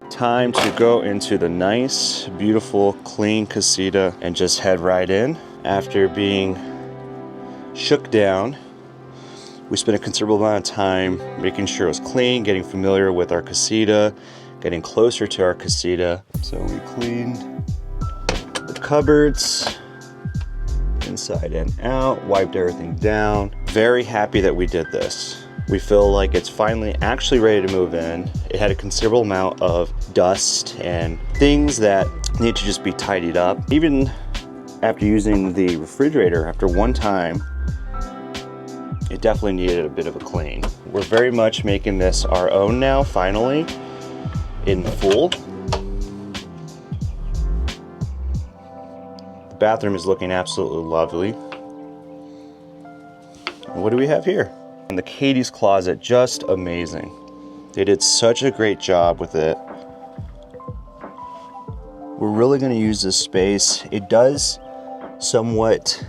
Time to go into the nice, beautiful, clean casita and just head right in. After being shook down, we spent a considerable amount of time making sure it was clean, getting familiar with our casita, getting closer to our casita. So we cleaned the cupboards inside and out, wiped everything down. Very happy that we did this. We feel like it's finally actually ready to move in. It had a considerable amount of dust and things that need to just be tidied up. Even after using the refrigerator, after one time, it definitely needed a bit of a clean. We're very much making this our own now, finally, in full. The bathroom is looking absolutely lovely. And what do we have here? And the Katie's closet, just amazing. They did such a great job with it. We're really gonna use this space. It does somewhat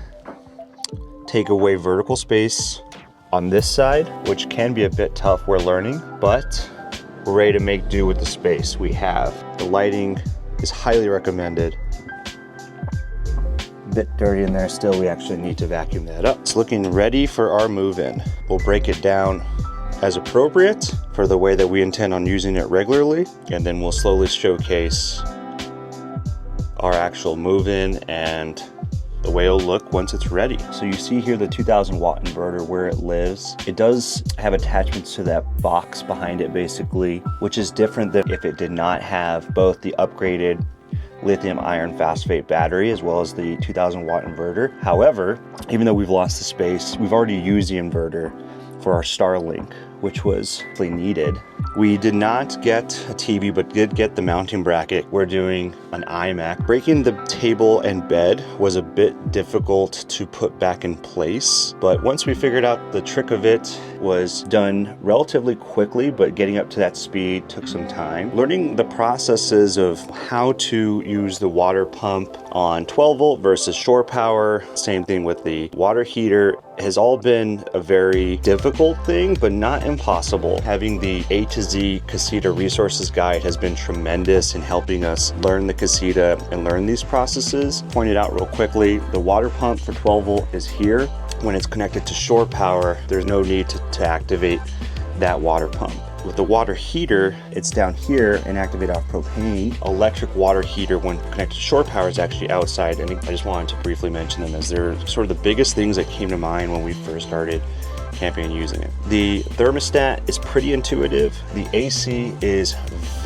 take away vertical space on this side, which can be a bit tough, we're learning, but we're ready to make do with the space we have. The lighting is highly recommended. Bit dirty in there still. We actually need to vacuum that up. It's looking ready for our move-in. We'll break it down as appropriate for the way that we intend on using it regularly, and then we'll slowly showcase our actual move-in and the way it'll look once it's ready. So you see here the 2000 watt inverter where it lives. It does have attachments to that box behind it basically, which is different than if it did not have both the upgraded lithium iron phosphate battery as well as the 2000 watt inverter. However, even though we've lost the space, we've already used the inverter for our Starlink, which was really needed. We did not get a TV, but did get the mounting bracket. We're doing an iMac. Breaking the table and bed was a bit difficult to put back in place, but once we figured out the trick of it was done relatively quickly, but getting up to that speed took some time. Learning the processes of how to use the water pump on 12 volt versus shore power, same thing with the water heater, has all been a very difficult thing, but not impossible. Having the A to Z Casita resources guide has been tremendous in helping us learn the Casita and learn these processes. Pointed out real quickly, the water pump for 12 volt is here. When it's connected to shore power, there's no need to activate that water pump. With the water heater, it's down here and activate off propane. Electric water heater, when connected to shore power, is actually outside. And I just wanted to briefly mention them as they're sort of the biggest things that came to mind when we first started camping and using it. The thermostat is pretty intuitive. The AC is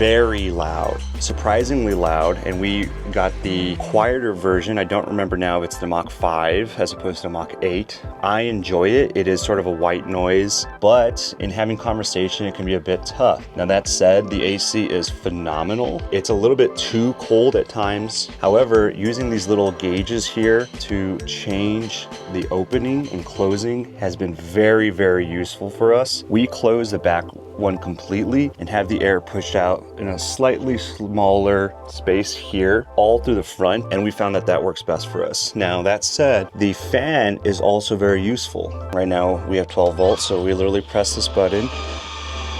very loud, surprisingly loud, and we got the quieter version. I don't remember now if it's the Mach 5 as opposed to Mach 8. I enjoy it. It is sort of a white noise, but in having conversation, it can be a bit tough. Now that said, the AC is phenomenal. It's a little bit too cold at times. However, using these little gauges here to change the opening and closing has been very, very useful for us. We close the back one completely and have the air pushed out in a slightly smaller space here all through the front, and we found that that works best for us. Now that said, the fan is also very useful. Right now we have 12 volts, so we literally press this button,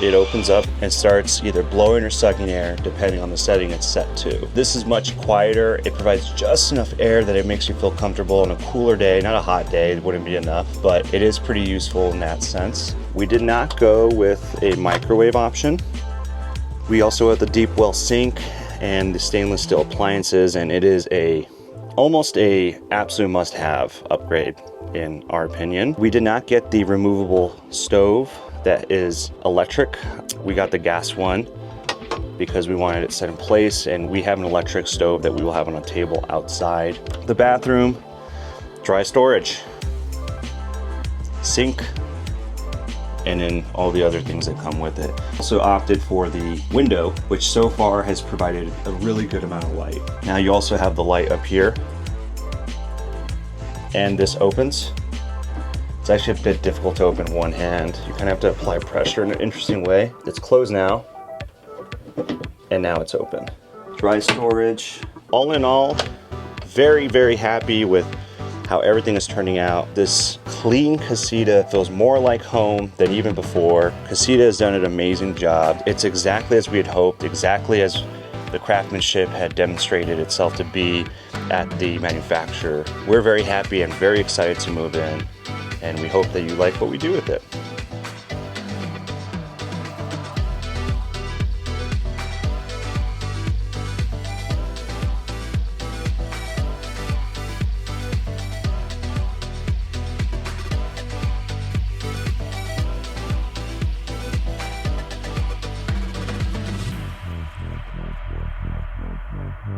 it opens up and starts either blowing or sucking air depending on the setting it's set to. This is much quieter. It provides just enough air that it makes you feel comfortable on a cooler day. Not a hot day, it wouldn't be enough, but it is pretty useful in that sense. We did not go with a microwave option. We also have the deep well sink and the stainless steel appliances, and it is almost a absolute must-have upgrade in our opinion. We did not get the removable stove that is electric. We got the gas one because we wanted it set in place, and we have an electric stove that we will have on a table outside. The bathroom, dry storage, sink, and then all the other things that come with it. Also opted for the window, which so far has provided a really good amount of light. Now you also have the light up here, and this opens. It's actually a bit difficult to open one hand. You kind of have to apply pressure in an interesting way. It's closed now, and now it's open. Dry storage. All in all, very, very happy with how everything is turning out. This clean Casita feels more like home than even before. Casita has done an amazing job. It's exactly as we had hoped, exactly as the craftsmanship had demonstrated itself to be at the manufacturer. We're very happy and very excited to move in, and we hope that you like what we do with it.